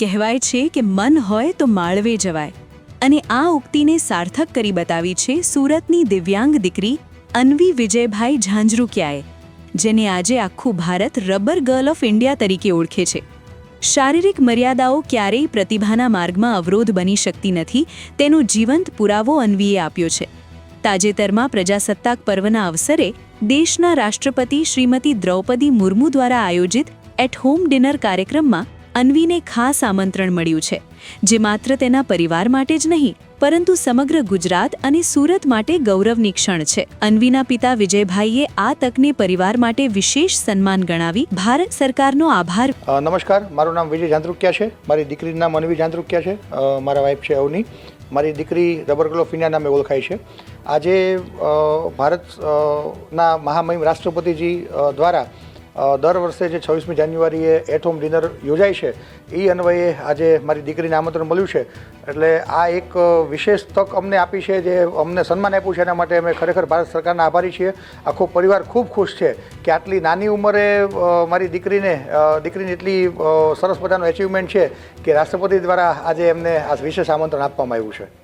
કહેવાય છે કે મન હોય તો માળવે જવાય, અને આ ઉક્તિને સાર્થક કરી બતાવી છે સુરતની દિવ્યાંગ દીકરી અન્વી વિજયભાઈ ઝાંઝરુકિયાએ, જેને આજે આખું Bharat rubber girl of India તરીકે ઓળખે છે. શારીરિક મર્યાદાઓ ક્યારેય પ્રતિભાના માર્ગમાં અવરોધ બની શકતી નથી, તેનો જીવંત પુરાવો અન્વીએ આપ્યો છે. તાજેતરમાં પ્રજાસત્તાક પર્વના અવસરે દેશના રાષ્ટ્રપતિ શ્રીમતી દ્રૌપદી મુર્મુ દ્વારા આયોજિત એટ હોમ ડિનર કાર્યક્રમમાં અન્વીને ખાસ આમંત્રણ મળ્યું છે, જે માત્ર તેના પરિવાર માટે જ નહીં પરંતુ સમગ્ર ગુજરાત અને સુરત માટે ગૌરવની ક્ષણ છે. અન્વીના પિતા વિજયભાઈએ આ તકને પરિવાર માટે વિશેષ સન્માન ગણાવી ભારત સરકારનો આભાર. નમસ્કાર, મારું નામ વિજય ઝાંઝરુકિયા છે. મારી દીકરીનું નામ અન્વી ઝાંઝરુકિયા છે. મારા વાઇફ છે અવની. મારી દીકરી રબર ગર્લ ઓફ ઇન્ડિયા નામે ઓળખાય છે. આજે ભારતના મહામહિમ રાષ્ટ્રપતિજી દ્વારા દર વર્ષે જે 26મી જાન્યુઆરીએ એટ હોમ ડિનર યોજાય છે, એ અન્વયે આજે મારી દીકરીને આમંત્રણ મળ્યું છે. એટલે આ એક વિશેષ તક અમને આપી છે, જે અમને સન્માન આપ્યું છે. એના માટે અમે ખરેખર ભારત સરકારના આભારી છીએ. આખો પરિવાર ખૂબ ખુશ છે કે આટલી નાની ઉંમરે મારી દીકરીની એટલી સરસ મજાનું એચિવમેન્ટ છે કે રાષ્ટ્રપતિ દ્વારા આજે એમને આ વિશેષ આમંત્રણ આપવામાં આવ્યું છે.